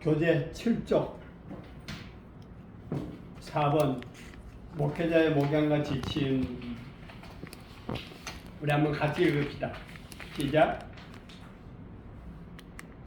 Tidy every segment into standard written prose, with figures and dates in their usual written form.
교재 7쪽 4번 목회자의 목양과 지침. 우리 한번 같이 읽읍시다. 시작.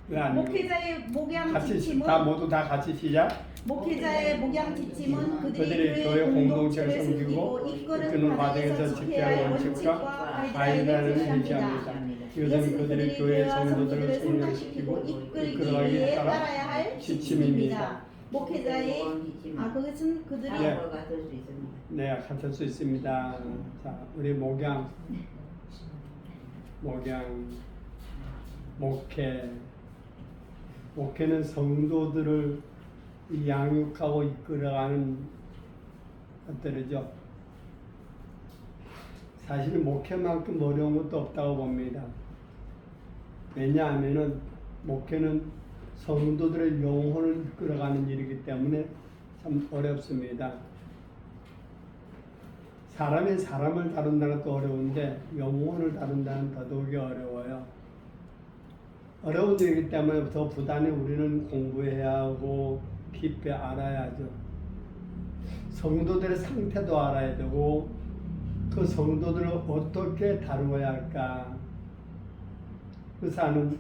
목회자의 목양 같이 지침은 모두 다 같이 시작. 목회자의 목양 지침은 그들이 교회 공동체를 섬기고 이끄는 과정에서 지켜야 할 원칙과 가이드라인을 제시합니다. 이것은 그들이 교회 성도들을 성장시키고 이끌어가기에 따라야 할 지침입니다. 목회자의 그것은 그들이 네, 같을 수 있습니다. 자, 우리 목양, 목회는 성도들을 양육하고 이끌어가는 것들이죠. 사실 목회만큼 어려운 것도 없다고 봅니다. 왜냐하면은 목회는 성도들의 영혼을 이끌어가는 일이기 때문에 참 어렵습니다. 사람이 사람을 다룬다는 것도 어려운데 영혼을 다룬다는 더더욱이 어려워요. 어려운 일이기 때문에 더 부단히 우리는 공부해야 하고 깊이 알아야죠. 성도들의 상태도 알아야 되고 그 성도들을 어떻게 다루어야 할까. 의사는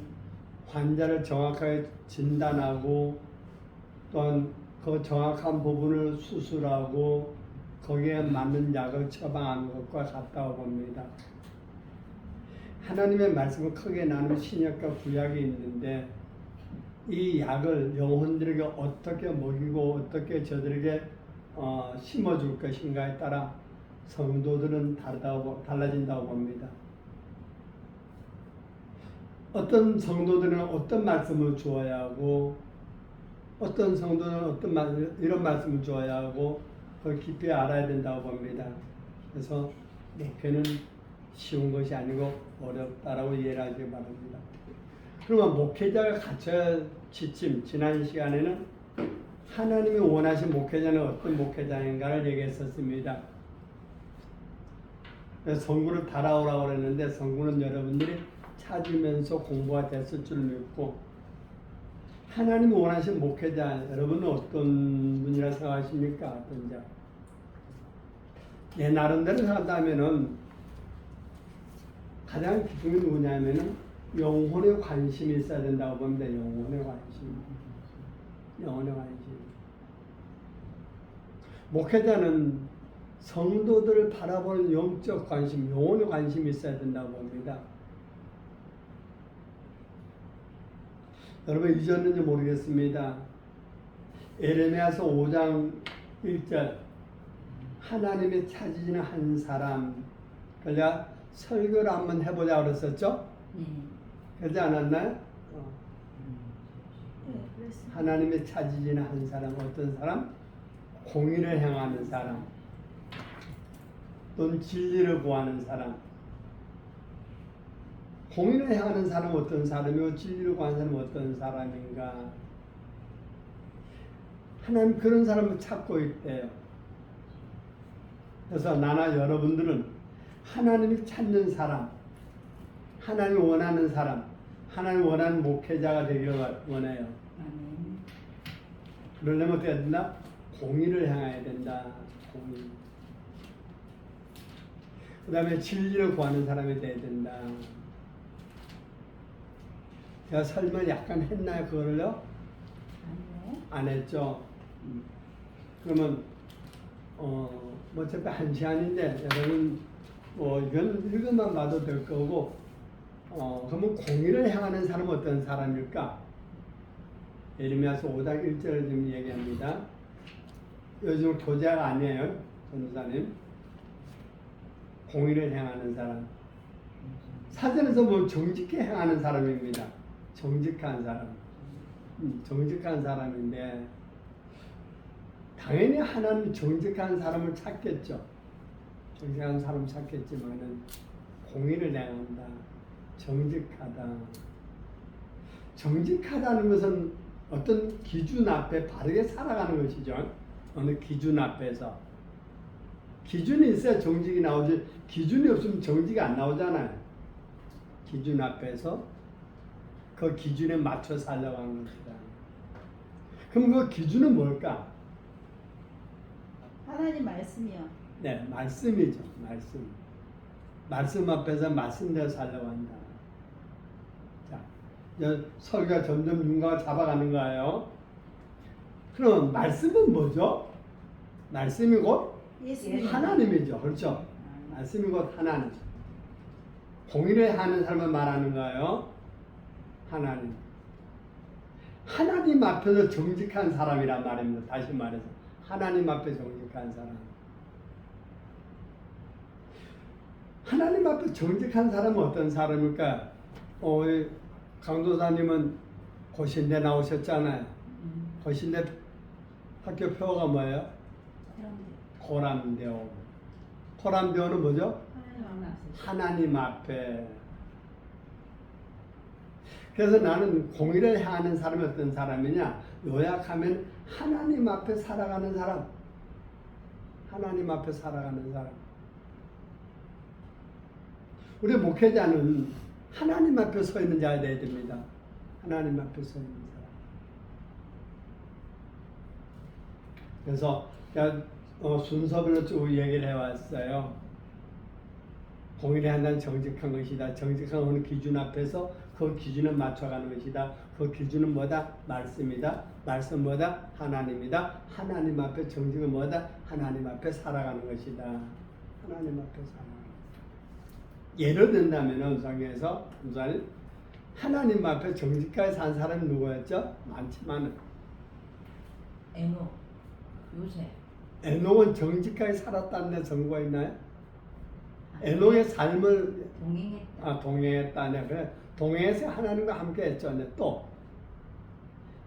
환자를 정확하게 진단하고 또한 그 정확한 부분을 수술하고 거기에 맞는 약을 처방하는 것과 같다고 봅니다. 하나님의 말씀을 크게 나누는 신약과 구약이 있는데 이 약을 영혼들에게 어떻게 먹이고 어떻게 저들에게 심어줄 것인가에 따라 성도들은 달라진다고 봅니다. 어떤 성도들은 어떤 말씀을 주어야 하고 어떤 성도는 이런 말씀을 주어야 하고 그걸 깊이 알아야 된다고 봅니다. 그래서 목회는 쉬운 것이 아니고 어렵다라고 이해를 하시기 바랍니다. 그러면 목회자가 갖춰야 할 지침, 지난 시간에는 하나님이 원하신 목회자는 어떤 목회자인가를 얘기했었습니다. 성구를 달아오라고 그랬는데 성구는 여러분들이 찾으면서 공부가 됐을 줄 믿고 하나님이 원하신 목회자 여러분은 어떤 분이라 생각하십니까? 어떤 자? 내 나름대로 생각한다면은 가장 기준이 뭐냐면은 영혼에 관심이 있어야 된다고 봅니다. 영혼에 관심. 목회자는 성도들을 바라보는 영적 관심, 영혼에 관심이 있어야 된다고 봅니다. 여러분 잊었는지 모르겠습니다. 에레미야서 5장 1절 하나님이 찾으시는 한 사람 그러니까 설교를 한번 해보자 그랬었죠? 그러지 않았나요? 하나님이 찾으시는 한 사람 어떤 사람? 공의를 행하는 사람 또는 진리를 구하는 사람. 공의를 행하는 사람은 어떤 사람이고 진리를 구하는 사람은 어떤 사람인가. 하나님 그런 사람을 찾고 있대요. 그래서 나나 여러분들은 하나님이 찾는 사람, 하나님이 원하는 사람, 하나님이 원하는 목회자가 되기를 원해요. 그러려면 어떻게 해야 된다? 공의를 행해야 된다. 공의. 그 다음에 진리를 구하는 사람이 돼야 된다. 제가 설명 약간 했나요? 그걸요? 안 했죠? 그러면 어차피 1시간인데 여러분 이건 읽어만 봐도 될 거고 그러면 공의를 행하는 사람은 어떤 사람일까? 에레미야서 5장 1절을 지금 얘기합니다. 요즘 교재가 아니에요, 전도사님. 공의를 행하는 사람. 사전에서 뭐 정직히 행하는 사람입니다. 정직한 사람. 정직한 사람인데 당연히 하나님 정직한 사람을 찾겠죠. 정직한 사람 찾겠지만은 공의를 행한다. 정직하다. 정직하다는 것은 어떤 기준 앞에 바르게 살아가는 것이죠. 어느 기준 앞에서. 기준이 있어야 정직이 나오지 기준이 없으면 정직이 안 나오잖아요. 기준 앞에서 그 기준에 맞춰 살려고 하는 것이다. 그럼 그 기준은 뭘까? 하나님 말씀이요. 네, 말씀이죠. 말씀. 말씀 앞에서 말씀대로 살려고 한다. 자, 이제 설교가 점점 윤곽을 잡아가는 거예요. 그럼 말씀은 뭐죠? 말씀이 곧 예수님. 하나님이죠. 그렇죠? 말씀이 곧 하나님. 공의를 하는 사람을 말하는 거예요. 하나님. 하나님 앞에서 정직한 사람이란 말입니다. 다시 말해서 하나님 앞에 정직한 사람. 하나님 앞에 정직한 사람은 어떤 사람일까? 우리 강도사님은 고신대 나오셨잖아요. 고신대 학교 표어가 뭐예요? 고람대오. 고람대오는 뭐죠? 하나님 앞에. 그래서 나는 공의를 행하는 사람이 어떤 사람이냐? 요약하면 하나님 앞에 살아가는 사람. 하나님 앞에 살아가는 사람. 우리 목회자는 하나님 앞에 서 있는 자가 되어야 됩니다. 하나님 앞에 서 있는 사람. 그래서 제가 순서별로 쭉 얘기를 해왔어요. 공의를 한다는 정직한 것이다. 정직한 어느 기준 앞에서 그 기준을 맞춰가는 것이다. 그 기준은 뭐다? 말씀이다. 말씀 뭐다? 하나님이다. 하나님 앞에 정직은 뭐다? 하나님 앞에 살아가는 것이다. 하나님 앞에 살아가는 것이다. 예를 든다면 성경에서 우선 하나님 앞에 정직하게 산 사람이 누구였죠? 많지만은 에녹, 요셉. 에녹은 정직하게 살았다는 데 증거가 있나요? 에녹의 삶을 동행했다. 동행했다네. 그래. 동행해서 하나님과 함께 했죠. 또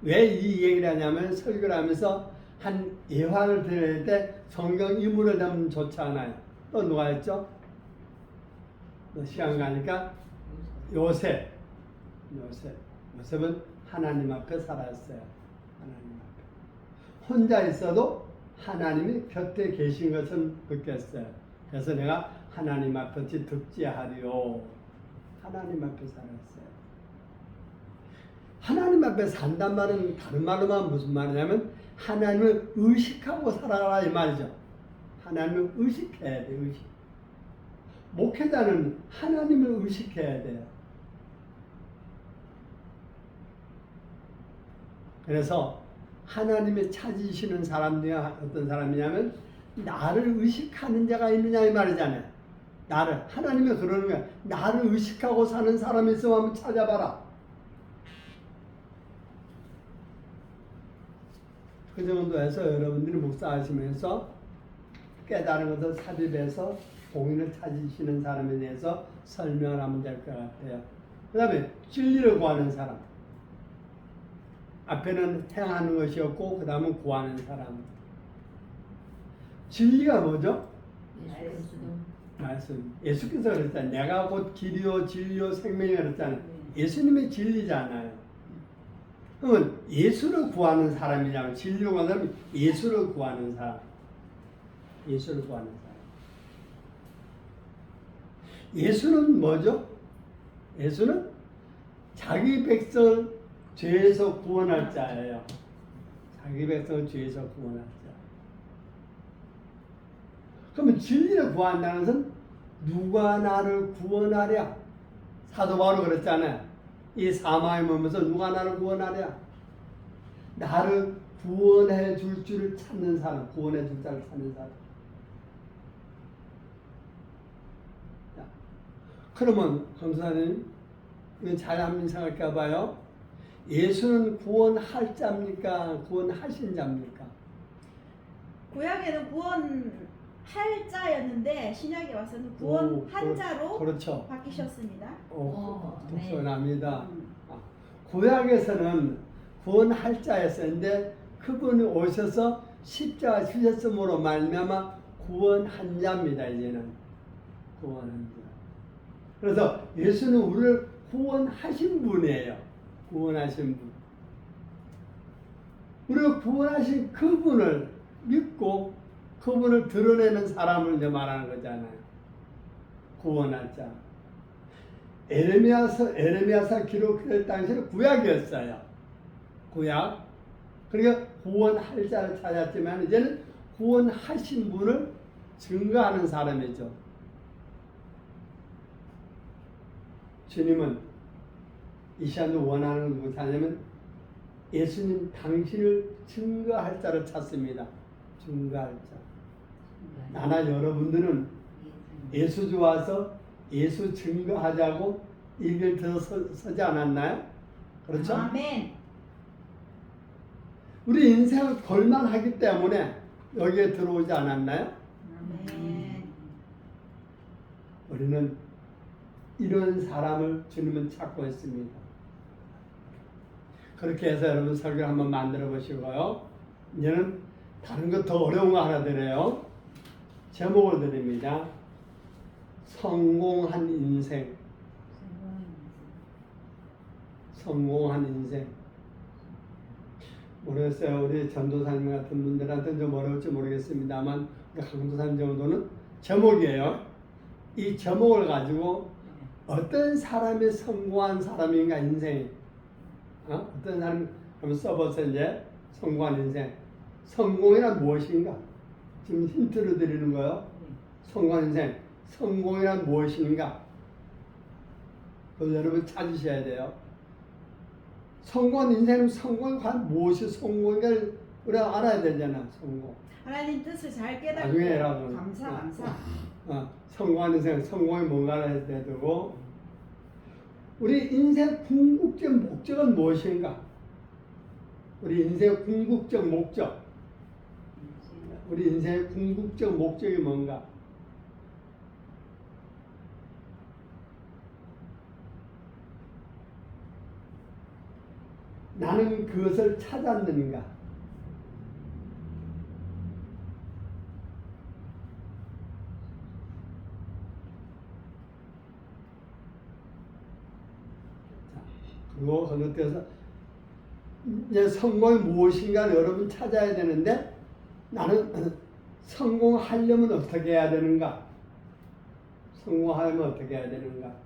왜 이 얘기를 하냐면 설교를 하면서 한 예화를 드릴 때 성경 인물을 담으면 좋지 않아요. 또 누가 했죠? 시간 가니까 요셉. 요셉은 하나님 앞에 살았어요. 하나님 앞에. 혼자 있어도 하나님이 곁에 계신 것을 느꼈어요. 그래서 내가 하나님 앞에 득지하리요. 하나님 앞에 살았어요. 하나님 앞에 산단 말은 다른 말로만 무슨 말이냐면 하나님을 의식하고 살아가라 이 말이죠. 하나님을 의식해야 돼요. 의식. 목회자는 하나님을 의식해야 돼요. 그래서 하나님이 찾으시는 사람들이 어떤 사람이냐면 나를 의식하는 자가 있느냐 이 말이잖아요. 나를. 하나님이 그러는 거야. 나를 의식하고 사는 사람이 있으면 한번 찾아봐라. 그 정도에서 여러분들이 목사하시면서 깨달은 것을 삽입해서 공인을 찾으시는 사람에 대해서 설명을 하면 될 것 같아요. 그 다음에 진리를 구하는 사람. 앞에는 행하는 것이었고 그 다음은 구하는 사람. 진리가 뭐죠? 말씀. 예수께서 그랬잖아요. 내가 곧 길이요 진리요 생명이라 그랬잖아요. 예수님의 진리잖아요. 그러면 예수를 구하는 사람이냐면 진리를 구하는 사람이 예수를 구하는 사람. 예수를 구하는 사람. 예수는 뭐죠? 예수는 자기 백성 죄에서 구원할 자예요. 자기 백성 죄에서 구원할 자. 그러면 진리를 구한다는 것은 누가 나를 구원하랴? 사도 바울이 그랬잖아요. 이 사망의 몸에서 누가 나를 구원하랴? 나를 구원해 줄 줄을 찾는 사람, 구원해 줄 자를 찾는 사람. 자, 그러면 검사님 이거 잘 한번 생각해 봐요. 예수는 구원할 자입니까? 구원하신 자입니까? 구약에는 구원할 자였는데 신약에 와서는 구원한 자로 그렇죠. 바뀌셨습니다. 독선합니다. 구약에서는 구원할 자였었는데 그분이 오셔서 십자가 지셨음으로 말미암아 구원한 자입니다. 이제는 구원한 자. 그래서 예수는 우리를 구원하신 분이에요. 구원하신 분. 우리가 구원하신 그분을 믿고 그분을 드러내는 사람을 이제 말하는 거잖아요. 구원할 자. 에레미야서 기록될 당시에는 구약이었어요. 구약. 그러니까 구원할 자를 찾았지만 이제는 구원하신 분을 증거하는 사람이죠. 주님은 이 시간에 원하는 건 무엇이냐면 예수님 당신을 증거할 자를 찾습니다. 증거할 자. 나나 여러분들은 예수 좋아서 예수 증거하자고 이 길 들어서지 않았나요? 그렇죠? 아멘. 우리 인생을 걸만하기 때문에 여기에 들어오지 않았나요? 아멘. 우리는 이런 사람을 주님은 찾고 있습니다. 그렇게 해서 여러분 설교를 한번 만들어 보시고요. 이제는 다른 거 더 어려운 거 하나 드려요. 제목을 드립니다. 성공한 인생. 성공한 인생. 모르겠어요. 우리 전도사님 같은 분들한테는 좀 어려울지 모르겠습니다만 강도사님 정도는 제목이에요. 이 제목을 가지고 어떤 사람이 성공한 사람인가 인생이 어떤 사람이 한번 써보세요. 이제 성공한 인생. 성공이란 무엇인가? 지금 힌트를 드리는 거예요. 성공한 인생. 성공이란 무엇인가? 그래서 여러분 찾으셔야 돼요. 성공한 인생은 성공이 과연 무엇이 성공인가를 우리가 알아야 되잖아. 성공. 하나님 뜻을 잘 깨닫고 나중에 해라, 감사. 성공한 인생, 성공이 뭔가를 해야 되고 우리 인생 궁극적 목적은 무엇인가? 우리 인생의 궁극적 목적. 우리 인생의 궁극적 목적이 뭔가? 나는 그것을 찾았는가? 그리고 건너뛰어서 이제 성공이 무엇인가 여러분 찾아야 되는데 나는 성공하려면 어떻게 해야 되는가? 성공하려면 어떻게 해야 되는가?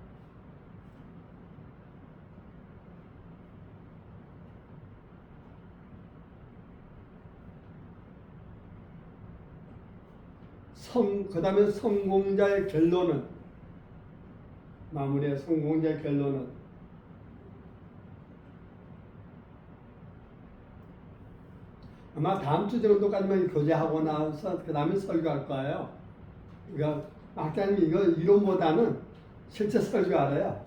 그 다음에 성공자의 결론은 마무리의 성공자의 결론은 아마 다음 주 정도까지만 교제하고 나서 그 다음에 설교할 거예요. 그러니까 학자님 이거 이론보다는 실제 설교 알아요.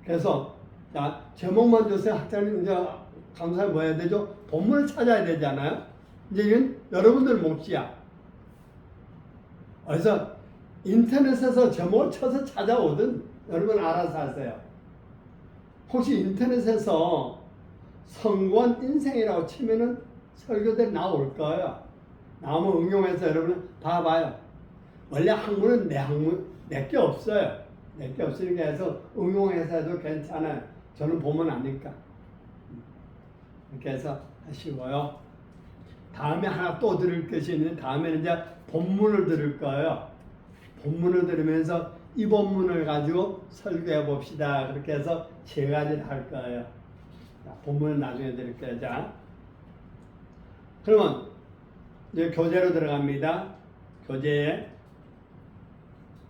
그래서 자 제목만 주세요. 학자님 이제 강사님 뭐 해야 되죠? 본문을 찾아야 되잖아요. 이제 이건 여러분들 몫이야. 그래서 인터넷에서 제목을 쳐서 찾아오든 여러분 알아서 하세요. 혹시 인터넷에서 성공한 인생이라고 치면은 설교들이 나올 거예요. 나오면 응용해서 여러분 봐봐요. 원래 학문은 내 학문 내게 없어요. 내게 없으니까 해서 응용해서 해도 괜찮아요. 저는 보면 아니까. 이렇게 해서 하시고요. 다음에 하나 또 들을 것이 있는데 다음에는 이제 본문을 들을 거예요. 본문을 들으면서 이 본문을 가지고 설교해 봅시다. 그렇게 해서 세 가지를 할 거예요. 자, 본문은 나중에 드릴 거예요. 자, 그러면 이제 교재로 들어갑니다. 교재에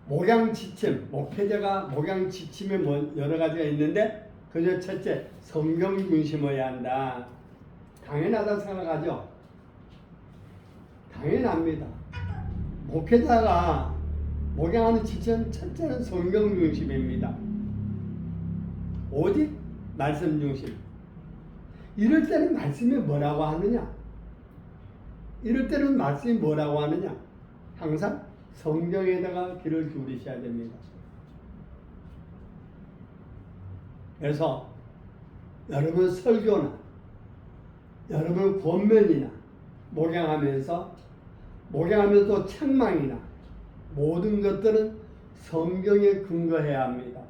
목양 지침, 목회자가 목양 지침에 여러 가지가 있는데 그중 첫째, 성경 중심이어야 한다. 당연하다고 생각하죠? 당연합니다. 목회자가 목양하는 지침은 첫째는 성경 중심입니다. 오직 말씀 중심. 이럴 때는 말씀이 뭐라고 하느냐? 이럴 때는 말씀이 뭐라고 하느냐? 항상 성경에다가 귀를 기울이셔야 됩니다. 그래서 여러분 설교나 여러분 권면이나 목양하면서 또 책망이나 모든 것들은 성경에 근거해야 합니다.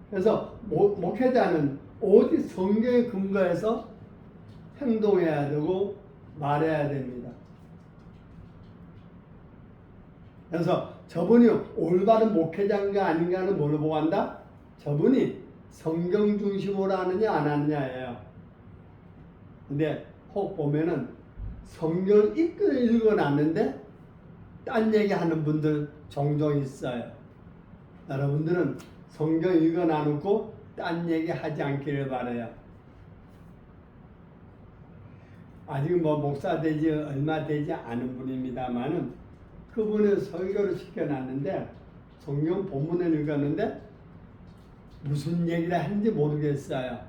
그래서 목회자는 오직 성경에 근거해서 행동해야 되고 말해야 됩니다. 그래서 저분이 올바른 목회자인가 아닌가는 뭘로 보고 한다? 저분이 성경 중심으로 하느냐 안 하느냐예요. 근데 혹 보면은 성경 읽어놨는데 딴 얘기하는 분들 종종 있어요. 여러분들은 성경 읽어놔놓고 딴 얘기 하지 않기를 바라요. 아직 뭐 목사 되지 얼마 되지 않은 분입니다만은 그분을 설교를 시켜놨는데 성경 본문을 읽었는데 무슨 얘기를 하는지 모르겠어요.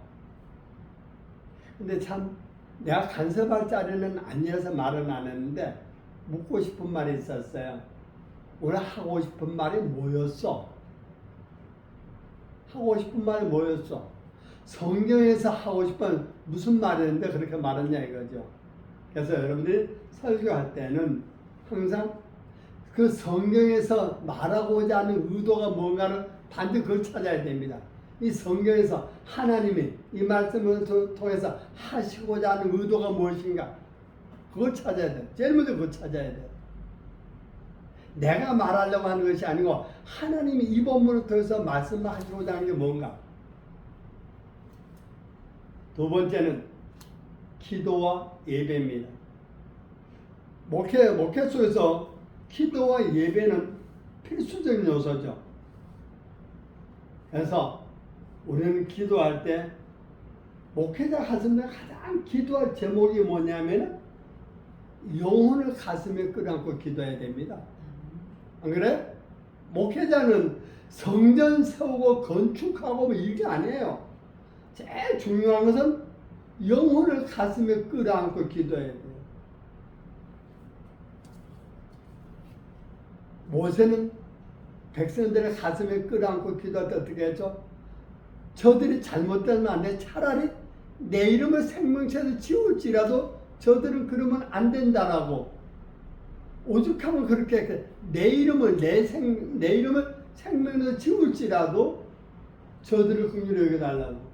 근데 참 내가 간섭할 자리는 아니어서 말은 안 했는데 묻고 싶은 말이 있었어요. 오늘 하고 싶은 말이 뭐였어? 하고 싶은 말이 뭐였어? 성경에서 하고 싶은 무슨 말이었는데 그렇게 말했냐 이거죠. 그래서 여러분들이 설교할 때는 항상 그 성경에서 말하고자 하는 의도가 뭔가를 반드시 그걸 찾아야 됩니다. 이 성경에서 하나님이 이 말씀을 통해서 하시고자 하는 의도가 무엇인가 그걸 찾아야 돼. 제일 먼저 그걸 찾아야 돼. 내가 말하려고 하는 것이 아니고 하나님이 이 본문을 통해서 말씀하시고자 하는 게 뭔가. 두 번째는 기도와 예배입니다. 목회 속에서 기도와 예배는 필수적인 요소죠. 그래서 우리는 기도할 때 목회자 가슴에 가장 기도할 제목이 뭐냐면 영혼을 가슴에 끌어안고 기도해야 됩니다. 안 그래? 목회자는 성전 세우고 건축하고 뭐 이게 아니에요. 제일 중요한 것은 영혼을 가슴에 끌어안고 기도해야 돼요. 모세는 백성들의 가슴에 끌어안고 기도할 때 어떻게 했죠? 저들이 잘못되면 안 돼. 차라리 내 이름을 생명체에서 지울지라도 저들은 그러면 안 된다라고. 오죽하면 그렇게 내 이름을 생명에서 지울지라도 저들을 긍휼히 여겨달라고.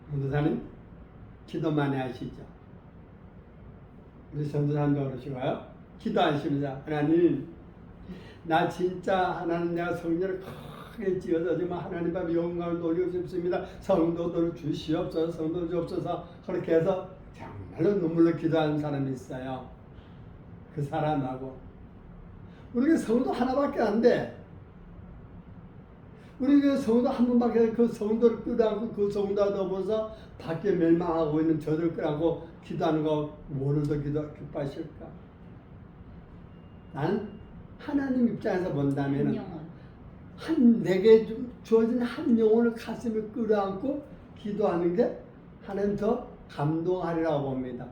전도사님 기도 많이 하시죠? 우리 전도사님도 그러시고요. 기도하십니다. 하나님 나 진짜 하나님 내가 성전을 크게 지어서 정말 하나님 앞에 영광을 돌리고 싶습니다. 성도들 주시옵소서 성도 주옵소서 그렇게 해서 정말로 눈물로 기도하는 사람이 있어요. 그 사람하고 우리 성도 하나밖에 안 돼. 우리 성도 한 분밖에 안 돼. 그 성도를 끌어안고 그 성도와 더불어서 밖에 멸망하고 있는 저들을 끌어안고 기도하는 거 뭐를 더 기뻐하실까? 나는 하나님 입장에서 본다면은 내게 주어진 한 영혼을 가슴에 끌어안고 기도하는 게 하나님 더 감동하리라고 봅니다.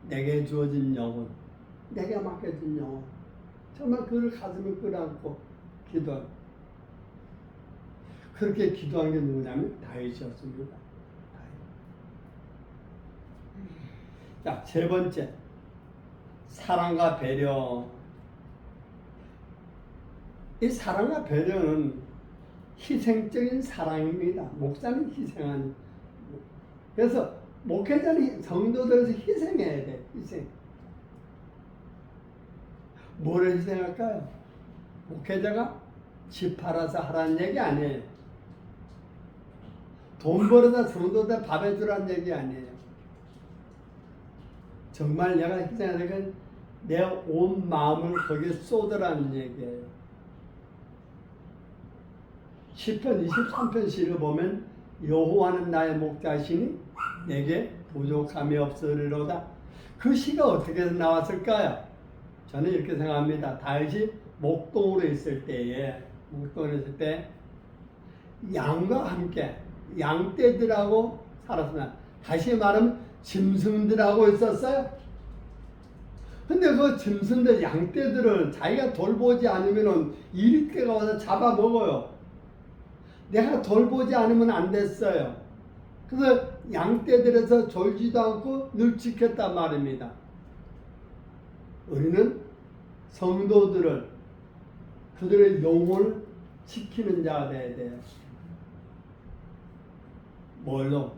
내게 주어진 영혼, 내게 맡겨진 영혼, 정말 그를 가슴에 끌어안고 기도. 그렇게 기도한 게 누구냐면 다윗이었습니다. 자, 세 번째, 사랑과 배려. 이 사랑과 배려는 희생적인 사랑입니다. 목사는 희생하는. 그래서 목회자는 성도들에서 희생해야 돼. 희생. 뭐를 희생할까요? 목회자가 집 팔아서 하라는 얘기 아니에요. 돈 벌어서 성도들 밥 해주라는 얘기 아니에요. 정말 내가 희생하는 건 내 온 마음을 거기에 쏟으라는 얘기예요. 시편 23편 시를 보면 여호와는 나의 목자시니 내게 부족함이 없으리로다. 그 시가 어떻게 나왔을까요? 저는 이렇게 생각합니다. 다윗이 목동으로 있을 때에 양과 함께 양떼들하고 살았습니다. 다시 말하면 짐승들하고 있었어요. 근데 그 짐승들 양떼들을 자기가 돌보지 않으면 이리떼가 와서 잡아먹어요. 내가 돌보지 않으면 안 됐어요. 그래서 양떼들에서 졸지도 않고 늘 지켰단 말입니다. 우리는 성도들을 그들의 영혼을 지키는 자가 되어야 돼요. 뭘로?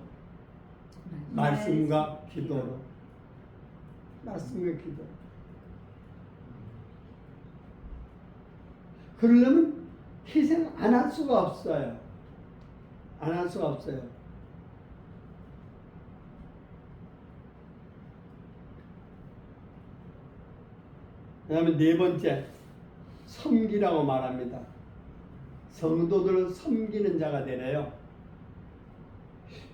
말씀과 기도로. 말씀과 기도. 그러려면 희생 안 할 수가 없어요. 안 할 수가 없어요. 그 다음에 네 번째, 섬기라고 말합니다. 성도들을 섬기는 자가 되래요.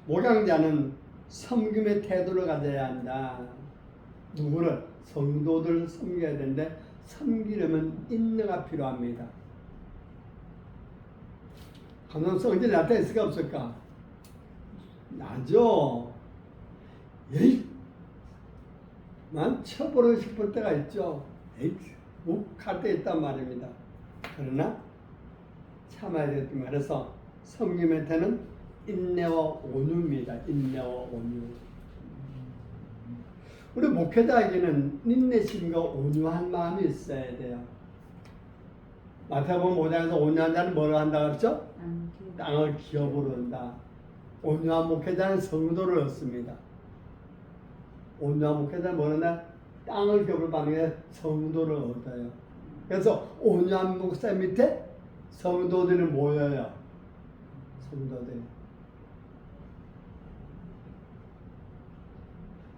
목양자는 섬김의 태도를 가져야 한다. 누구를? 성도들을 섬겨야 되는데 섬기려면 인내가 필요합니다. 그럼 성질이 나타있을까 없을까? 나죠. 에이, 난 쳐버리고 싶을 때가 있죠. 에이, 욱할 때 있단 말입니다. 그러나 참아야 되겠다 말해서 섬김의 태는 인내와 온유입니다. 인내와 온유. 우리 목회자에게는 인내심과 온유한 마음이 있어야 돼요. 마태복음 5장에서 온유한 자는 뭐를 한다 그랬죠? 땅을 기업으로 얻는다. 온유한 목회자는 성도를 얻습니다. 온유한 목회자는 뭐냐? 땅을 기업으로 받는 게 성도를 얻어요. 그래서 온유한 목사 밑에 성도들이 모여요. 성도들이.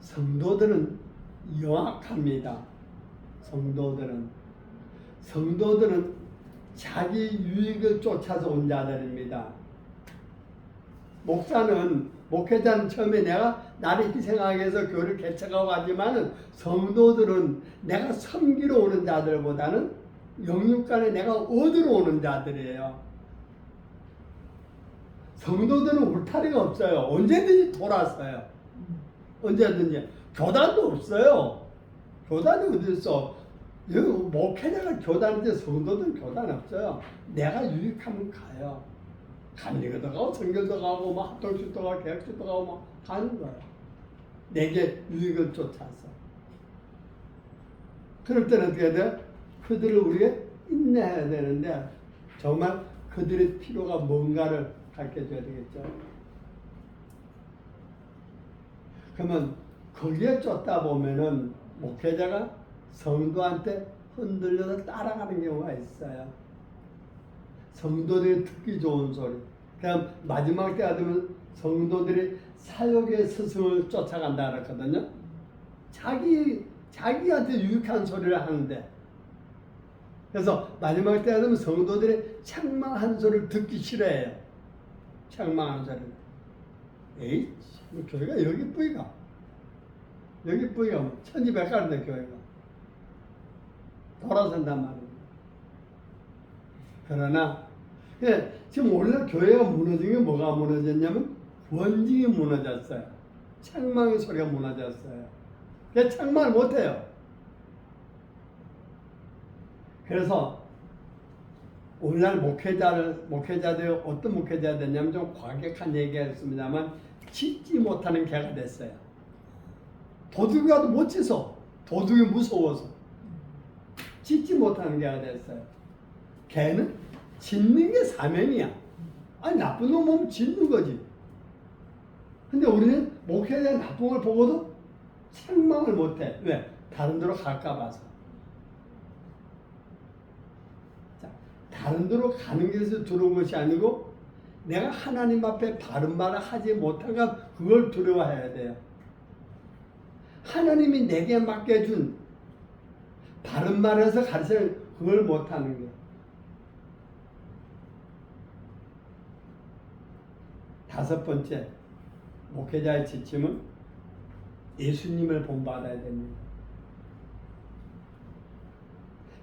성도들은 영악합니다. 성도들은 자기 유익을 쫓아서 온 자들입니다. 목회자는 처음에 내가 나를 희생하기 위해서 교회를 개척하고 하지만은 성도들은 내가 섬기러 오는 자들보다는 영육간에 내가 얻으러 오는 자들이에요. 성도들은 울타리가 없어요. 언제든지 돌았어요. 언제든지. 교단도 없어요. 교단이 어디 있어? 여기 목회자가 교단인데 성도들은 교단 없어요. 내가 유익하면 가요. 간리교도 가고 성결도 가고 막 합동식도 가고 개혁식도 가고 막 가는 거예요. 내게 유익을 쫓아서. 그럴 때는 어떻게 돼요? 그들을 우리가 인내해야 되는데 정말 그들의 필요가 뭔가를 가르쳐줘야 되겠죠. 그러면 거기에 쫓다 보면은 목회자가 성도한테 흔들려서 따라가는 경우가 있어요. 성도들이 듣기 좋은 소리. 그냥 마지막 때가 되면 성도들이 사역의 스승을 쫓아간다 그랬거든요. 자기한테 유익한 소리를 하는데. 그래서 마지막 때가 되면 성도들이 책망한 소리를 듣기 싫어해요. 책망하는 소리. 에이, 뭐 교회가 여기 뿌이가. 여기 뿌이가 뭐 천지백가인데 교회가. 돌아선단 말입니다. 그러나 지금 오늘 교회가 무너진 게 뭐가 무너졌냐면 원증이 무너졌어요. 책망의 소리가 무너졌어요. 그래서 책망을 못해요. 그래서 오늘날 목회자들이 어떤 목회자가 됐냐면 좀 과격한 얘기가 있습니다만 짖지 못하는 개가 됐어요. 도둑이 와도 못 짖어. 도둑이 무서워서. 짖지 못하는 개가 됐어요. 개는 짖는 게 사명이야. 아니 나쁜 놈 보면 짖는 거지. 근데 우리는 목회자의 나쁜 걸 보고도 책망을 못해. 왜? 다른 데로 갈까 봐서. 자, 다른 데로 가는 것에서 두려운 것이 아니고 내가 하나님 앞에 바른 말을 하지 못한가 그걸 두려워해야 돼요. 하나님이 내게 맡겨준 바른 말에서 가르치는 그걸 못하는 거예요. 다섯 번째, 목회자의 지침은 예수님을 본받아야 됩니다.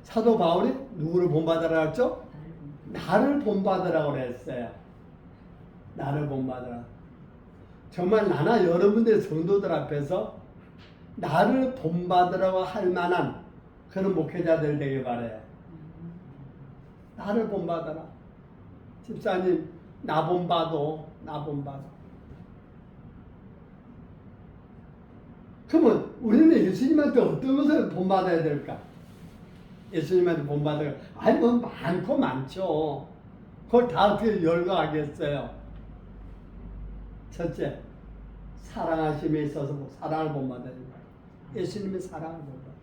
사도 바울이 누구를 본받으라 했죠? 나를 본받으라고 그랬어요. 나를 본받으라. 정말 나나 여러분들의 성도들 앞에서 나를 본받으라고 할 만한 그런 목회자들 되길 바라요. 나를 본받아라. 집사님, 나 본받어. 그러면 우리는 예수님한테 어떤 것을 본받아야 될까? 예수님한테 본받아야 아니 뭐 많죠. 그걸 다 어떻게 열거하겠어요? 첫째, 사랑하심에 있어서 사랑을 본받아야 됩니다. 예수님의 사랑을 본받아야 됩니다.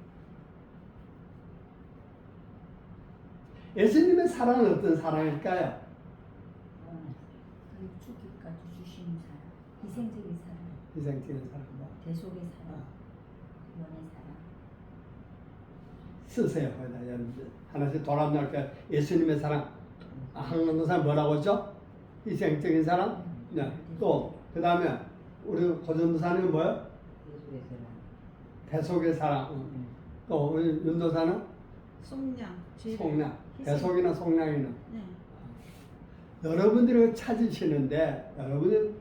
예수님의 사랑은 어떤 사랑일까요? 그 죽기까지 주시는 사랑, 희생적인 사랑, 희생적인 사랑. 대속의 사랑, 구원의 사랑. 쓰세요. 거기다 여러분들 하나씩 돌아보니까 예수님의 사랑. 한국사 뭐라고 하죠? 희생적인 사랑. 네. 또 그 다음에 우리 고전도사는 뭐요? 대속의 사랑. 대속의 사랑. 또 우리 윤도사는 속량, 죄. 속량. 희생. 대속이나 속량이는 네. 여러분들이 찾으시는데 여러분이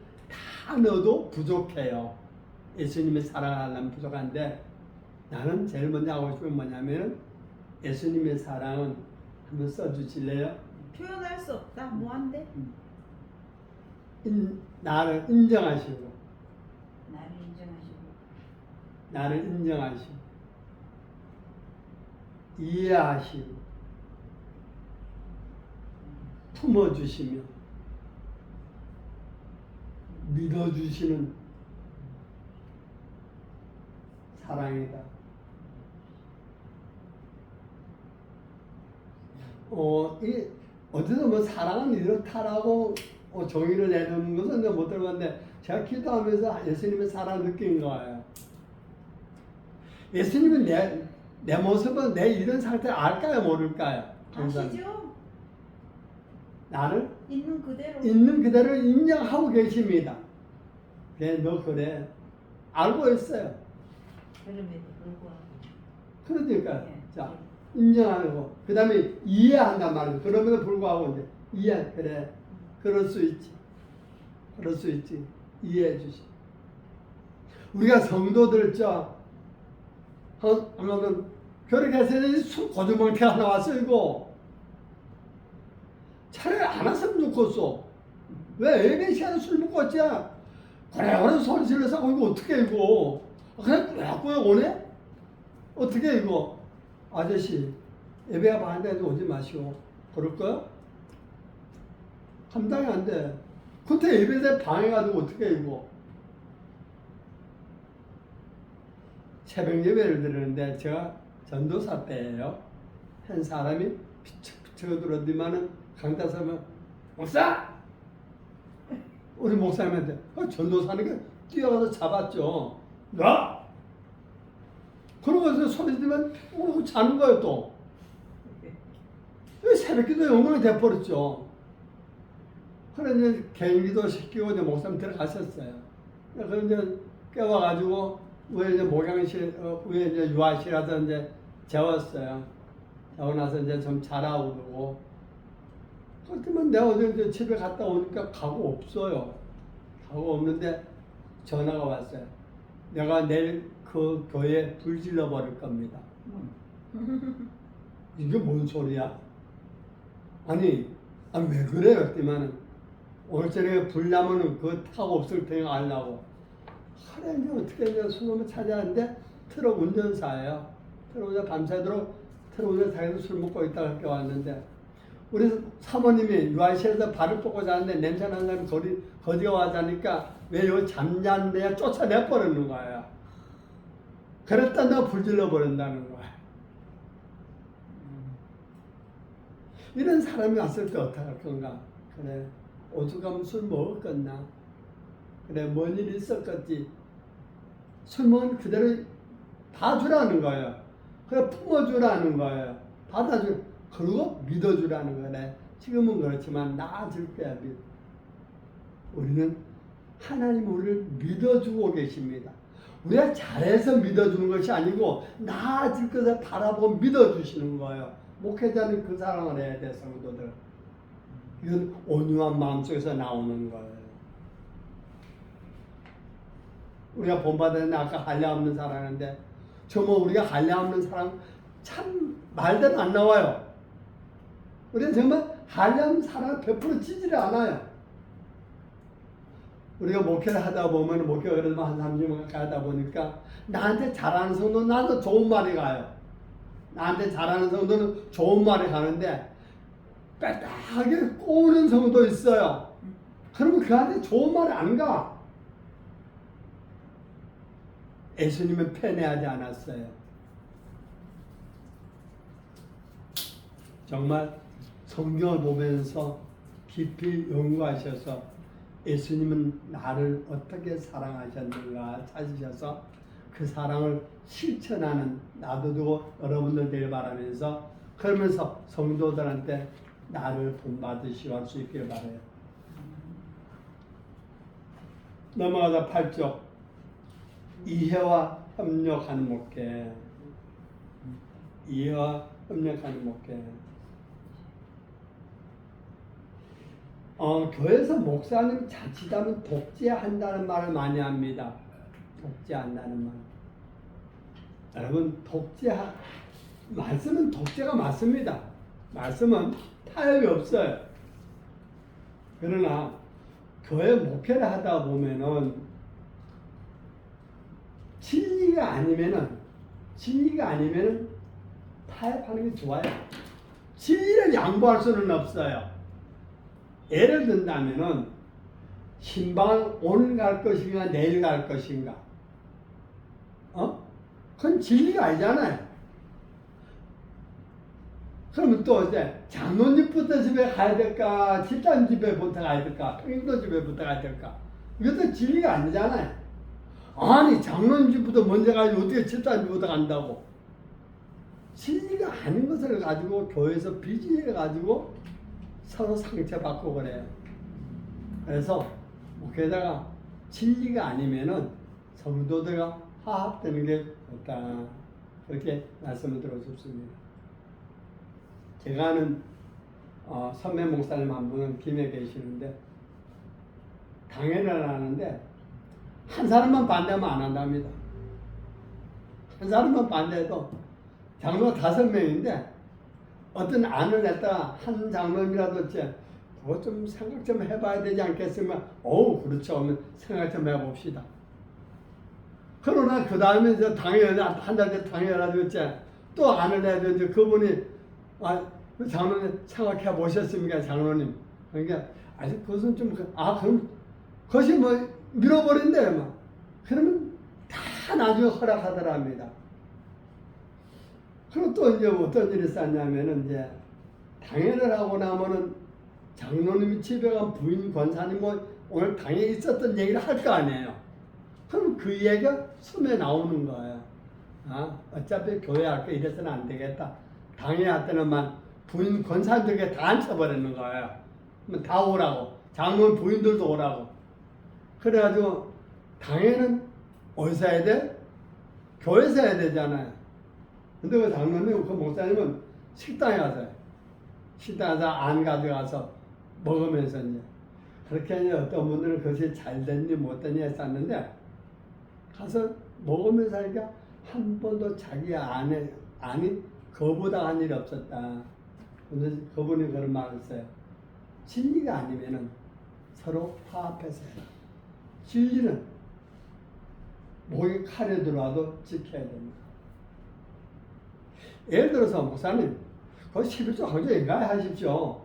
다 넣어도 부족해요. 예수님의 사랑하려면 부족한데 나는 제일 먼저 하고 싶은 건 뭐냐면 예수님의 사랑은 한번 써주실래요? 표현할 수 없다. 뭐한데? 나를 인정하시고 나를 인정하시고 나를 인정하시고 이해하시고 품어주시며 믿어주시는 사랑이다. 어디서 뭐 사랑은 이렇다라고 정의를 내놓는 것은 내가 못 들어봤는데 제가 기도하면서 예수님의 사랑을 느낀 거예요. 예수님은 내 모습은 내 이런 상태를 알까요 모를까요? 아시죠? 나를 있는 그대로. 있는 그대로 인정하고 계십니다. 그래, 너 그래. 알고 있어요. 그럼에도 불구하고 그러니까 예. 자 인정하고 그 다음에 이해한단 말이에요. 그럼에도 불구하고 이제 이해 그래 그럴 수 있지. 그럴 수 있지. 이해해 주시. 우리가 성도들 하면은 교회에서 술 고주먹게 하나 왔어 이거. 차라리 안 왔으면 좋겠어. 왜 예배 시간에 술 먹고 왔지? 그래 소리 질러서 이거 어떻게 이거? 그냥 꾸역꾸역 오네? 어떻게 이거? 아저씨 예배가 반대해서 오지 마시오. 그럴까요? 감당이 안 돼. 그때 예배에 방해가지고 어떻게 이거? 새벽 예배를 드리는데 제가 전도사 때예요. 한 사람이 비쩍비쩍 들었더니만은 강다사면 목사! 우리 목사님한테 전도사니까 뛰어가서 잡았죠. 야! 그러고서 소리 지르면 자는 거예요 또. 새벽기도에 엉망이 돼버렸죠. 그래 이제 개인기도 시키고 이제 목사님 들어가셨어요. 그래서 이제 깨워가지고 위에 이제 목양실 위에 이제 유아실에서 이제 재웠어요. 재워 나서 이제 좀 자라고 그러고. 그렇지만 내가 어제 이제 집에 갔다 오니까 가고 없어요. 가고 없는데 전화가 왔어요. 내가 내일 그 교회 불 질러 버릴 겁니다. 이게 뭔 소리야? 아니 왜 그래요? 그랬더니만은 오늘 저녁에 불 나면은 그거 타고 없을 테니 알라고. 그래 이제 어떻게 이제 수놈을 찾아왔는데 트럭 운전사예요. 트럭 운전 밤새도록 트럭 운전사에서 술 먹고 있다가 그렇게 왔는데 우리 사모님이 유아실에서 발을 뻗고 자는데 냄새 나는 사람이 거기가 와자니까 왜 여기 잠자는데 쫓아내 버리는 거예요. 그랬다 내가 불질러 버린다는 거야. 이런 사람이 왔을 때 어떡할 건가? 그래 오죽하면 술 먹었겠나? 그래 뭔 일이 있었겠지? 술 먹은 그대로 봐주라는 거예요. 그래 품어주라는 거예요. 받아주 그리고 믿어주라는 거네. 지금은 그렇지만 나아질 거야. 우리는 하나님 우리를 믿어주고 계십니다. 우리가 잘해서 믿어주는 것이 아니고 나아질 것을 바라보고 믿어주시는 거예요. 목회자는 그 사랑을 해야 돼, 성도들. 이건 온유한 마음속에서 나오는 거예요. 우리가 본받았는데 아까 한량 없는 사랑인데 정말 우리가 한량 없는 사랑 참 말대로 안 나와요. 우리는 정말 한량 없는 사랑을 베풀어지지를 않아요. 우리가 목회를 하다 보면 목회가 그래도 한 30년 가까이 하다 보니까 나한테 잘하는 성도는 나한테 좋은 말이 가요. 나한테 잘하는 성도는 좋은 말이 가는데 빼딱하게 꼬우는 성도 있어요. 그러면 그한테 좋은 말이 안 가. 예수님은 편애하지 않았어요. 정말 성경을 보면서 깊이 연구하셔서 예수님은 나를 어떻게 사랑하셨는가 찾으셔서 그 사랑을 실천하는 나도 두고 여러분들 되길 바라면서 그러면서 성도들한테 나를 본받으시고 할 수 있기를 바라요. 넘어가다 8쪽 이해와 협력하는 목회. 이해와 협력하는 목회. 교회에서 목사님 자칫하면 독재한다는 말을 많이 합니다. 독재한다는 말. 여러분 말씀은 독재가 맞습니다. 말씀은 타협이 없어요. 그러나 교회 목회를 하다 보면은 진리가 아니면은 타협하는 게 좋아요. 진리를 양보할 수는 없어요. 예를 든다면은 신방을 오늘 갈 것인가 내일 갈 것인가, 그건 진리가 아니잖아요. 그러면 또 이제 장로님부터 집에 가야 될까, 집단 집에부터 가야 될까, 평도 집에부터 가야 될까? 이것도 진리가 아니잖아요. 아니 장로님 집부터 먼저 가야지 어떻게 집단 집부터 간다고? 진리가 아닌 것을 가지고 교회에서 비즈니를 가지고 서로 상처받고 그래요. 그래서 목회자가 진리가 아니면은 성도들과 화합되는 게 좋다. 그렇게 말씀을 들어 싶습니다. 제가 아는 선배 목사님 한 분은 김해 계시는데 당회를 하는데 한 사람만 반대하면 안 한답니다. 한 사람만 반대해도 장로가 5명인데 어떤 안을 냈다가 한 장로님이라도 그거 좀 생각 좀 해봐야 되지 않겠으면 그렇죠 하면 생각 좀 해봅시다. 그러나 그 다음에 이제 한 달 뒤에 당해가지고 또 안을 내도 이제 그분이 장로님 생각해 보셨습니까, 장로님? 그러니까 아직 그것은 좀 그럼 그것이 밀어버린대 막. 그러면 다 나중에 허락하더랍니다. 그리고 또 이제 어떤 일이 있었냐면은 이제 당회를 하고 나면은 장로님이 집에 간 부인 권사님 오늘 당회에 있었던 얘기를 할 거 아니에요. 그럼 그 얘기가 숨에 나오는 거예요. 어차피 교회 할 거 이래서는 안 되겠다. 당회 할 때는만 부인 권사님들에게 다 앉혀버리는 거예요. 그러면 다 오라고. 장로님 부인들도 오라고. 그래가지고 당회는 어디서 해야 돼? 교회에서 해야 되잖아요. 근데 그 장로님, 그 목사님은 식당에 가서요. 식당에서 안 가져가서 먹으면서 이제 그렇게 이제 어떤 분들은 그것이 잘 됐니 못 됐니 했었는데 가서 먹으면서 하니까 한 번도 자기 안이 거부당한 일이 없었다. 근데 그분이 그런 말을 했어요. 진리가 아니면은 서로 화합해서 해라. 진리는 목에 칼에 들어와도 지켜야 됩니다. 예를 들어서 목사님 그 11조 강조인가요? 하십시오.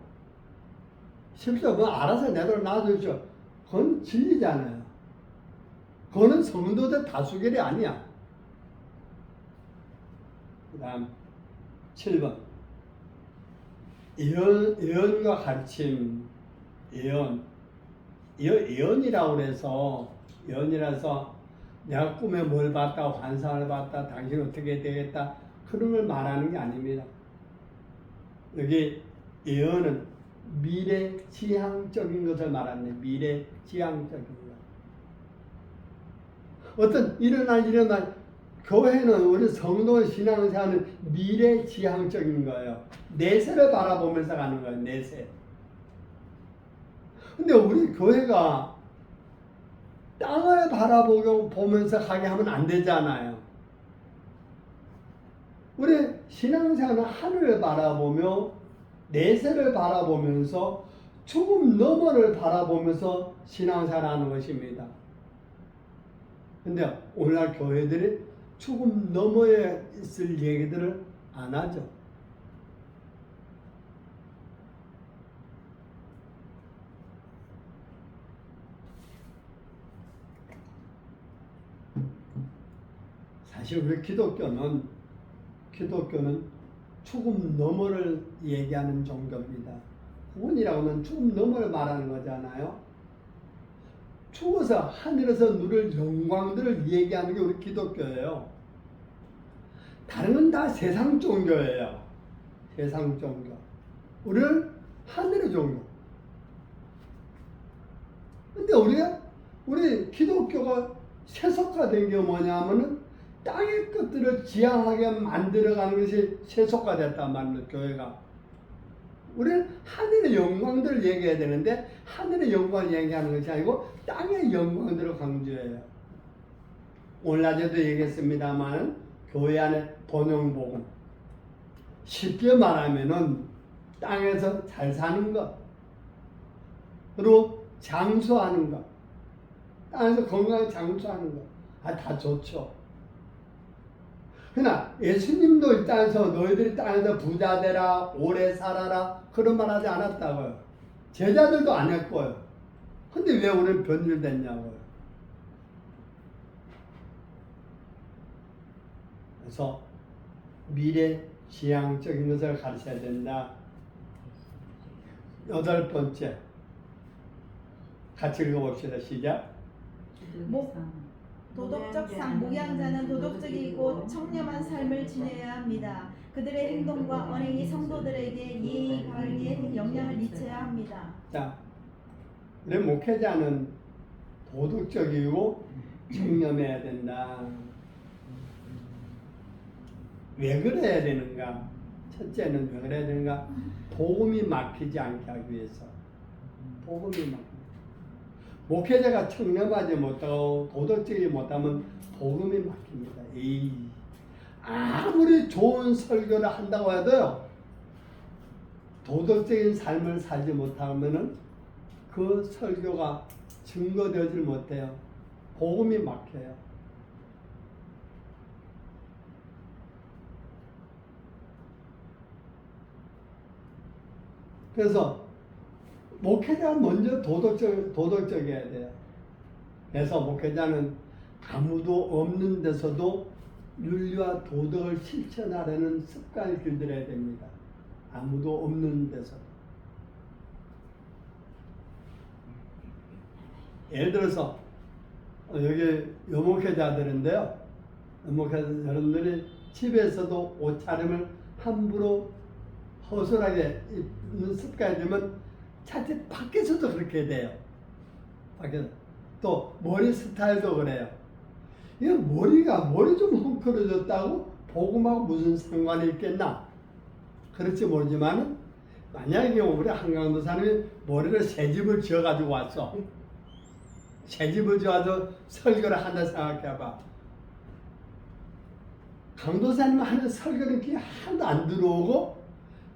11조 알아서 내도록 놔두십시오. 그건 진리잖아요. 그거는 성도들 다수결이 아니야. 그 다음 7번 예언과 가르침. 예언이라고 해서 예언이라서 내가 꿈에 뭘 봤다, 환상을 봤다, 당신 어떻게 되겠다 그런 걸 말하는 게 아닙니다. 여기 예언은 미래지향적인 것을 말하는 미래지향적인 것. 어떤 일어날 교회는 우리 성도 신앙생활은 미래지향적인 거예요. 내세를 바라보면서 가는 거예요. 내세. 근데 우리 교회가 땅을 바라보면서 가게 하면 안 되잖아요. 우리 신앙생활은 하늘을 바라보며 내세를 바라보면서 죽음 너머를 바라보면서 신앙생활을 하는 것입니다. 근데 오늘날 교회들이 죽음 너머에 있을 얘기들을 안 하죠. 사실 우리 기독교는 죽음 너머를 얘기하는 종교입니다. 구원이라고 하면 죽음 너머를 말하는 거잖아요. 죽어서 하늘에서 누릴 영광들을 얘기하는 게 우리 기독교예요. 다른 건 다 세상 종교예요. 세상 종교. 우리는 하늘의 종교. 근데 우리 기독교가 세속화된 게 뭐냐면은 땅의 것들을 지향하게 만들어가는 것이 세속화됐단 말이에요, 교회가. 우리는 하늘의 영광들을 얘기해야 되는데 하늘의 영광을 얘기하는 것이 아니고 땅의 영광들을 강조해요. 오늘 낮에도 얘기했습니다만 교회 안에 번영복음. 쉽게 말하면은 땅에서 잘 사는 것, 그리고 장수하는 것, 땅에서 건강하게 장수하는 것, 다 좋죠. 그러나 예수님도 이 땅에서 너희들이 땅에서 부자 되라, 오래 살아라 그런 말 하지 않았다고요. 제자들도 안 했고요. 근데 왜 우리는 변질됐냐고요. 그래서 미래 지향적인 것을 가르쳐야 된다. 8번째 같이 읽어봅시다. 시작. 도덕적상 목양자는 도덕적이고 청렴한 삶을 지내야 합니다. 그들의 행동과 언행이 성도들에게 예의 바르게 영향을 미쳐야 합니다. 자, 우리 목회자는 도덕적이고 청렴해야 된다. 왜 그래야 되는가? 첫째는 왜 그래야 되는가? 복음이 막히지 않게 하기 위해서. 복음이 막히지. 목회자가 청렴하지 못하고 도덕적이지 못하면 복음이 막힙니다. 아무리 좋은 설교를 한다고 해도요, 도덕적인 삶을 살지 못하면은 그 설교가 증거되질 못해요. 복음이 막혀요. 그래서 목회자가 먼저 도덕적이어야 돼요. 그래서 목회자는 아무도 없는 데서도 윤리와 도덕을 실천하려는 습관을 길들여야 됩니다. 아무도 없는 데서도. 예를 들어서 여기 여목회자들인데요. 여목회자 여러분들이 집에서도 옷차림을 함부로 허술하게 입는 습관이 되면 자칫 밖에서도 그렇게 돼요. 밖에서. 또 머리 스타일도 그래요. 이거 머리 좀 헝클어졌다고 복음하고 무슨 상관이 있겠나? 그렇지 모르지만 만약에 우리 한강도 사람이 머리를 새집을 지어가지고 왔어. 새집을 지어서 설교를 한다 생각해봐. 강도사님 하는 설교는 그게 하나도 안 들어오고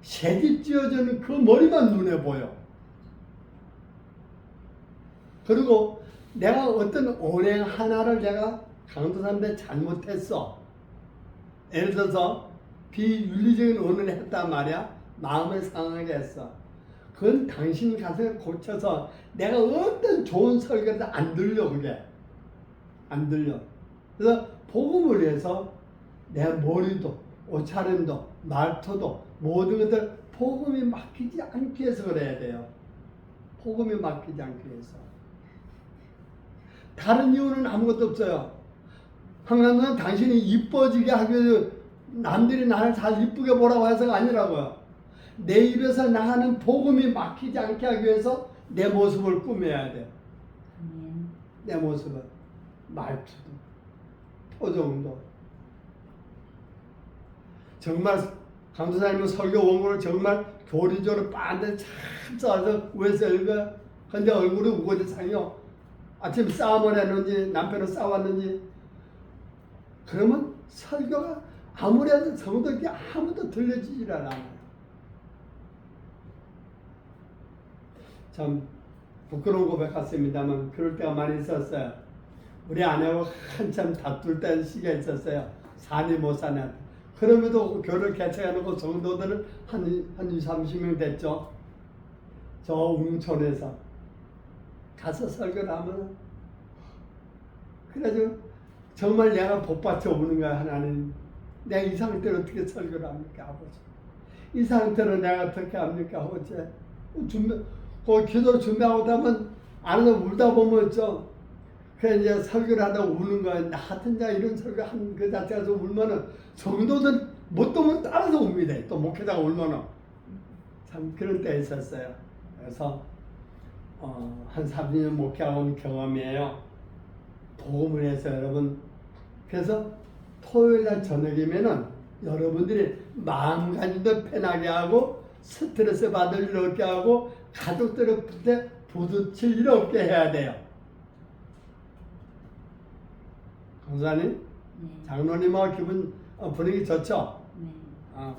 새집 지어주는 그 머리만 눈에 보여. 그리고 내가 어떤 언행 하나를 내가 강도사님한테 잘못했어. 예를 들어서 비윤리적인 언어를 했단 말이야. 마음을 상하게 했어. 그건 당신이 가서 고쳐서 내가 어떤 좋은 설교도 안 들려. 그게 안 들려. 그래서 복음을 위해서 내 머리도 옷차림도 말투도 모든 것들 복음이 막히지 않기 위해서 그래야 돼요. 복음이 막히지 않기 위해서. 다른 이유는 아무것도 없어요. 항상 당신이 이뻐지게 하기 위해서 남들이 나를 잘 이쁘게 보라고 해서가 아니라고요. 내 입에서 나가는 복음이 막히지 않게 하기 위해서 내 모습을 꾸며야 돼요. 내 모습을. 말투도 표정도. 정말 강도사님은 설교 원고를 정말 교리적으로 빤데 참 써서 위에서 읽어요. 근데 얼굴이 우거지상이요. 아침 싸움을 했는지 남편은 싸웠는지 그러면 설교가 아무리 해도 성도께 아무도 들려지질 않아요. 참 부끄러운 고백 같습니다만 그럴 때가 많이 있었어요. 우리 아내하고 한참 다툴 때 시기가 있었어요. 사니 못 사니. 그럼에도 교회를 개척해놓고 성도들은 한 20, 30명 됐죠. 저 웅촌에서 가서 설교를 하면 그래가지고 정말 내가 복받쳐 오는 거야. 하나님 내가 이 상태로 어떻게 설교를 합니까? 아버지 이 상태로 내가 어떻게 합니까? 어째 그 기도 준비하고 나면 안에서 울다 보면 좀 그래 이제 설교를 하다 우는 거야. 나 같은 자 이런 설교 한 그 자체가 울면은 성도들 못 보면 따라서 웁니다. 또 목회자가 울면은 참 그런 때 있었어요. 그래서 한 30년 목회하고 온 경험이에요. 복음을 해서 여러분 그래서 토요일날 저녁이면은 여러분들이 마음가짐도 편하게 하고 스트레스 받을 일 없게 하고 가족들한테 부딪힐 일 없게 해야 돼요. 강사님, 네. 장로님하고 기분 분위기 좋죠? 네.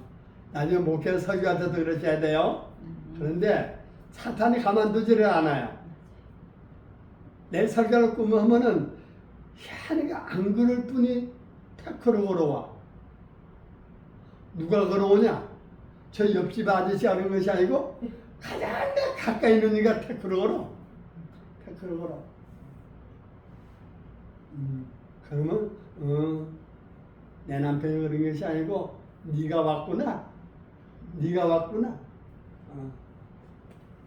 나중에 목회 설교할 때도 그러셔야 돼요. 네. 그런데 사탄이 가만두지를 않아요. 내 설교를 꾸며하면은 희한하게 안 그럴 뿐이 태클로 걸어와. 누가 걸어오냐? 저 옆집 아저씨 하는 것이 아니고 가장 가까이 있는 이가 태클로 걸어. 태클로 걸어. 그러면 내 남편이 그런 것이 아니고 네가 왔구나. 네가 왔구나.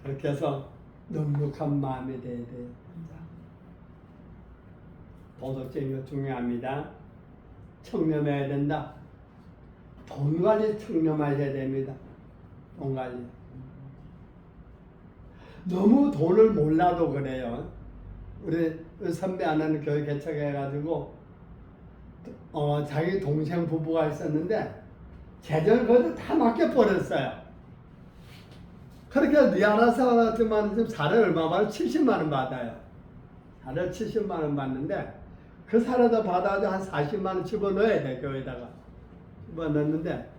그렇게 해서 넉넉한 마음이 돼야 돼요. 도덕적인 것 중요합니다. 청렴해야 된다. 돈 관리 청렴하셔야 됩니다. 돈 관리. 너무 돈을 몰라도 그래요. 우리 선배 하나는 교회 개척해가지고 자기 동생 부부가 있었는데 재정을 거기다 다 맡겨버렸어요. 그렇게 네 알아서 하지만 지금 사례 얼마 받아요? 70만 원 받아요. 사례 70만 원 받는데 그 사례도 받아서 한 40만 원 집어넣어야 돼 교회에다가 집어넣는데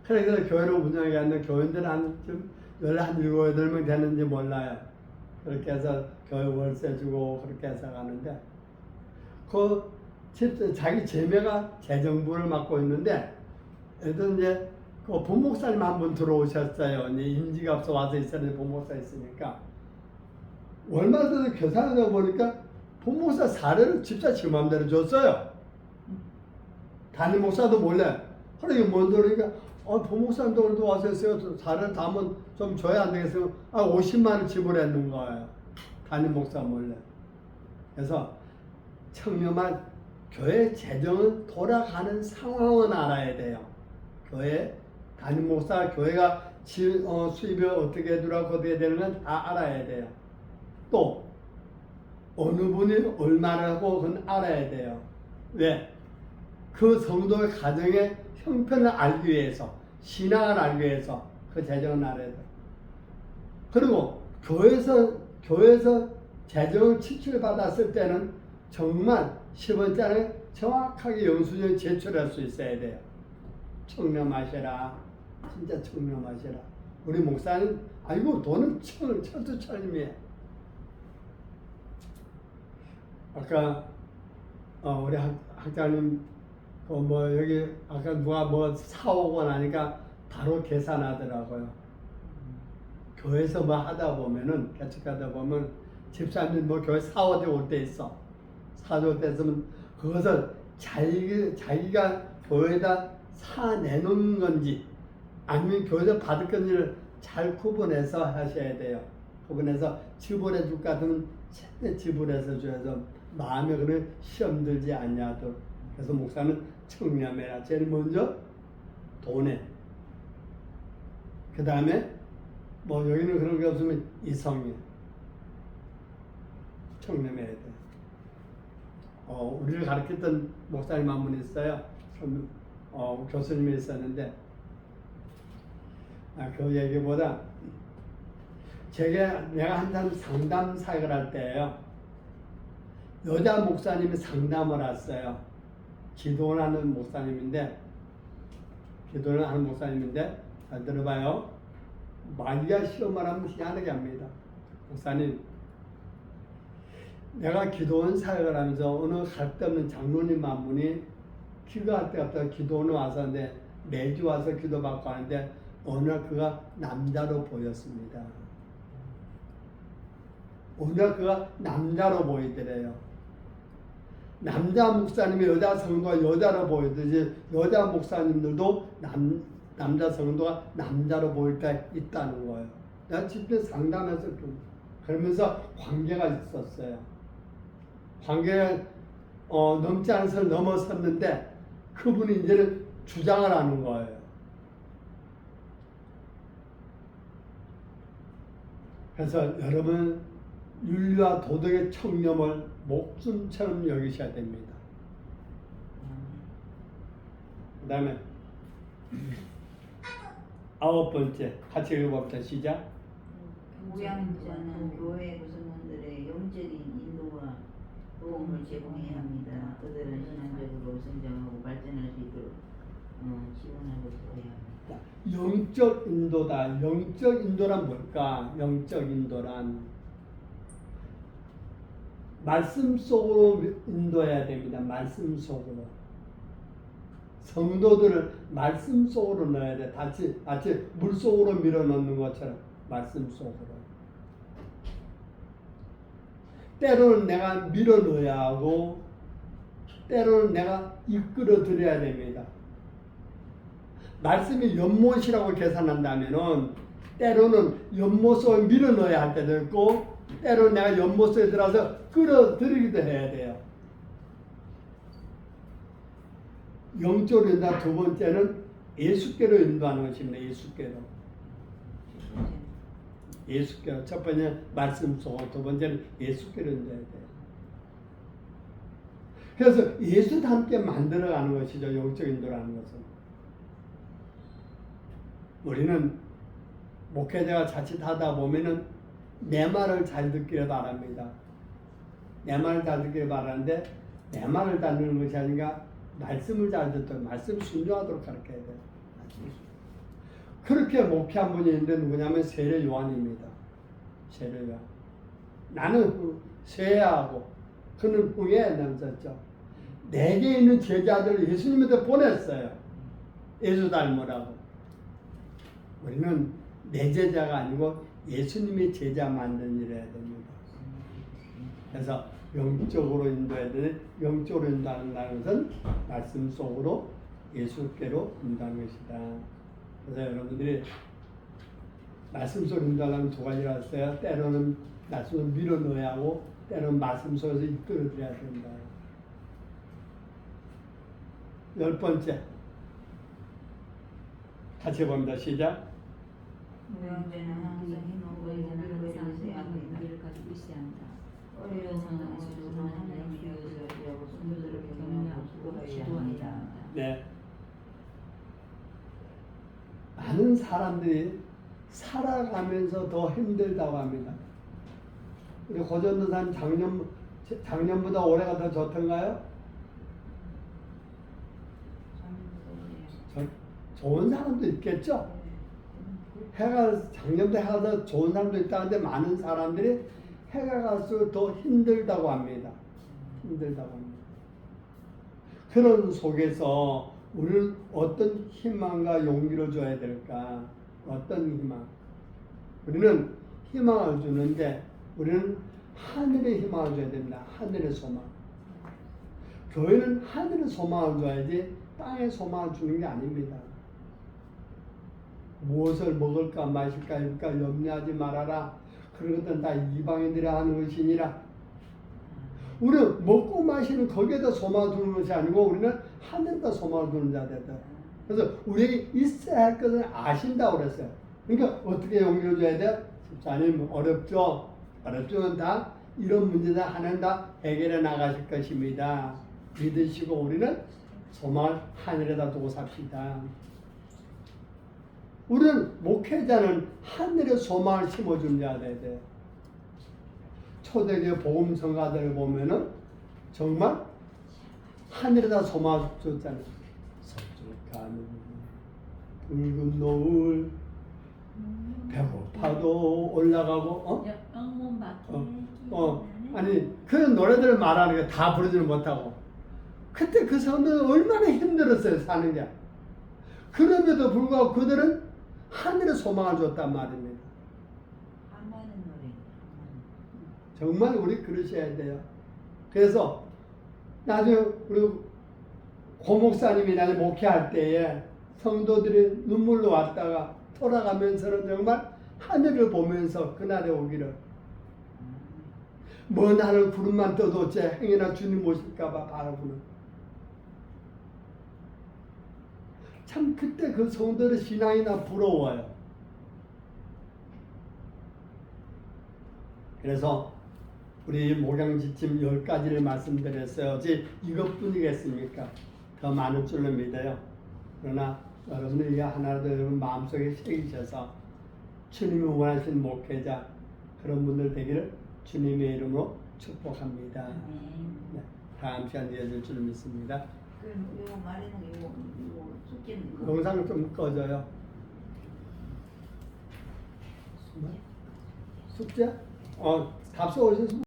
그래서 교회를 운영하게 하는데 교인들은 한 17, 8명 되는지 몰라요. 그렇게 해서 교회 월세 주고 그렇게 해서 가는데 그 자기 제매가 재정부를 맡고 있는데 애들 이제 그 본목사님 한 분 들어오셨어요. 이제 인지가 없어 와서 있었는데 본목사 있으니까 얼마 전에 계산하다 보니까 본목사 사례를 집사 지 맘대로 줬어요. 담임 목사도 몰래. 그러니까 뭔 소리니까 본목사님도 그래도 와서 했어요. 사례를 담은 좀 줘야 안 되겠어요. 50만 원 지불했는 거예요. 담임 목사 몰래. 그래서 청렴한 교회 재정은 돌아가는 상황은 알아야 돼요. 교회 담임 목사 교회가 수입이 어떻게 들어가고 어떻게 되는 건 다 알아야 돼요. 또 어느 분이 얼마나 하고 그건 알아야 돼요. 왜? 그 성도의 가정의 형편을 알기 위해서 신앙을 알기 위해서 그 재정을 알아야 돼요. 그리고 교회에서 재정을 지출받았을 때는 정말 10원짜리 정확하게 영수증 제출할 수 있어야 돼요. 청렴하시라. 진짜 청렴하시라. 우리 목사님 아이고 돈은 철두철미해. 아까 우리 학장님 여기 아까 누가 뭐 사오고 나니까 바로 계산하더라고요. 교회에서 뭐 하다 보면은 개척하다 보면 집사님 뭐 교회 사오대 올 때 있어. 사오대 있으면 그것을 자기가 교회에다 사내놓는 건지 아니면 교회에서 받을 건지를 잘 구분해서 하셔야 돼요. 구분해서 지불해 줄 것 같으면 최대 지불해서 줘야죠. 마음에 그런 시험 들지 않냐도. 그래서 목사는 청렴해라. 제일 먼저 돈에. 그 다음에 뭐 여기는 그런 게 없으면 이성에. 청렴해야 돼. 우리를 가르쳤던 목사님 한 분 있어요. 교수님이 있었는데 그 얘기보다 내가 한참 상담 사역을 할 때예요. 여자 목사님이 상담을 왔어요. 기도를 하는 목사님인데 잘 들어봐요. 마귀가 시험을 하면 희한하게 합니다. 목사님, 내가 기도원 사역을 하면서 어느 갈데 없는 장로님 한 분이 기도할 때 없다가 기도원에 와서 매주 와서 기도받고 하는데 어느 날 그가 남자로 보였습니다. 어느 날 그가 남자로 보이더래요. 남자 목사님이 여자 성도가 여자로 보이듯이 여자 목사님들도 남자 성도가 남자로 보일 때 있다는 거예요. 내가 집회 상담해서 그러면서 관계가 있었어요. 관계가 넘지 않은 선을 넘어섰는데 그분이 이제는 주장을 하는 거예요. 그래서 여러분 윤리와 도덕의 청렴을 목숨처럼 여기셔야 됩니다. 그 다음에 9번째 같이 읽어봅시다. 시작. 우양자는 교회 구성원들의 영적인 인도와 도움을 제공해야 합니다. 그들은 신앙적으로 성장하고 발전할 수 있도록 지원하고 도와야 합니다. 영적 인도다. 영적 인도란 뭘까? 영적 인도란 말씀 속으로 인도해야 됩니다. 말씀 속으로. 성도들을 말씀 속으로 넣어야 돼. 마치 물 속으로 밀어 넣는 것처럼 말씀 속으로. 때로는 내가 밀어 넣어야 하고 때로는 내가 이끌어 드려야 됩니다. 말씀이 연못이라고 계산한다면은 때로는 연못 속에 밀어 넣어야 할 때도 있고 때로는 내가 연못 속에 들어가서 끌어들이기도 해야 돼요. 영적으로 인도한 두 번째는 예수께로 인도하는 것입니다. 예수께로. 예수께로. 첫 번째는 말씀 속, 두 번째는 예수께로 인도해야 돼요. 그래서 예수도 함께 만들어가는 것이죠. 영적 인도라는 것은. 우리는 목회자가 자칫하다 보면은 내 말을 잘 듣기를 바랍니다. 내 말을 잘 듣기를 바라는데 내 말을 잘 듣는 것이 아니라 말씀을 잘 듣도록 말씀 순종하도록 가르쳐야 돼요. 그렇게 목회한 분이 있는데 누구냐면 세례 요한입니다. 세례 요한. 나는 세례하고 그는 후에 남았죠. 내게 있는 제자들을 예수님한테 보냈어요. 예수 닮으라고. 우리는 내 제자가 아니고 예수님의 제자 만드는 일을 해야 됩니다. 그래서 영적으로 인도해야 되는 영적으로 인도한다는 것은 말씀 속으로 예수께로 인도하는 것이다. 그래서 여러분들이 말씀 속으로 인도하려면 두 가지가 있어요. 때로는 말씀을 밀어 넣어야 하고 때로는 말씀 속에서 이끌어드려야 된다. 10번째 같이 봅니다. 시작. 우양자는 항상 희망과 용기를 가지고 용기를 가지고 있어야 한다. 어려운 상황에서도 하나님의 이웃을 위하고 성도들을 격려하고 수고하여야 합니다. 네. 많은 사람들이 살아가면서 더 힘들다고 합니다. 우리 고전도사님 작년보다 올해가 더 좋던가요? 좋은 사람도 있겠죠. 작년보다 해가 더 좋은 사람도 있다는데 많은 사람들이 해가 갈수록 더 힘들다고 합니다. 힘들다고 합니다. 그런 속에서 우리는 어떤 희망과 용기를 줘야 될까? 어떤 희망? 우리는 희망을 주는데 우리는 하늘의 희망을 줘야 됩니다. 하늘의 소망. 교회는 하늘의 소망을 줘야지 땅의 소망을 주는 게 아닙니다. 무엇을 먹을까 마실까 입을까 염려하지 말아라. 그런 것들은 다 이방인들이 하는 것이니라. 우리는 먹고 마시는 거기에다 소망을 두는 것이 아니고 우리는 하늘에다 소망을 두는 자들이다. 그래서 우리에게 있어야 할 것을 아신다고 그랬어요. 그러니까 어떻게 용기를 줘야 돼? 집사님 어렵죠? 어렵지만 다 이런 문제들 하나님 다 해결해 나가실 것입니다. 믿으시고 우리는 소망을 하늘에다 두고 삽시다. 우리는 목회자는 하늘의 소망을 심어준 자가 돼야 돼요. 초대교회 복음성가들을 보면은 정말 하늘에다 소망을 줬잖아요. 서쪽가는 붉은 노을 배고파도 올라가고 아니 그런 노래들을 말하는 게 다 부르지는 못하고 그때 그 사람들은 얼마나 힘들었어요 사는 게. 그럼에도 불구하고 그들은 하늘의 소망을 줬단 말입니다. 한마는 노래. 정말 우리 그러셔야 돼요. 그래서 나중에 우리 고목사님이 나중에 목회할 때에 성도들이 눈물로 왔다가 돌아가면서는 정말 하늘을 보면서 그날에 오기를 먼 하늘 구름만 떠도 제 행여나 주님 오실까봐 바라보는 참 그때 그 성도의 신앙이나 부러워요. 그래서 우리 목양지침 10가지를 말씀드렸어요. 어제 이것뿐이겠습니까? 더 많을 줄로 믿어요. 그러나 여러분이 이게 하나라도 여러분 마음속에 새기셔서 주님이 원하신 목회자 그런 분들 되기를 주님의 이름으로 축복합니다. 네, 다음 시간 이어질 줄 믿습니다. 그럼 이거 말하는 이거 숙제는 영상 좀 꺼져요. 숙제? 답서 오셔서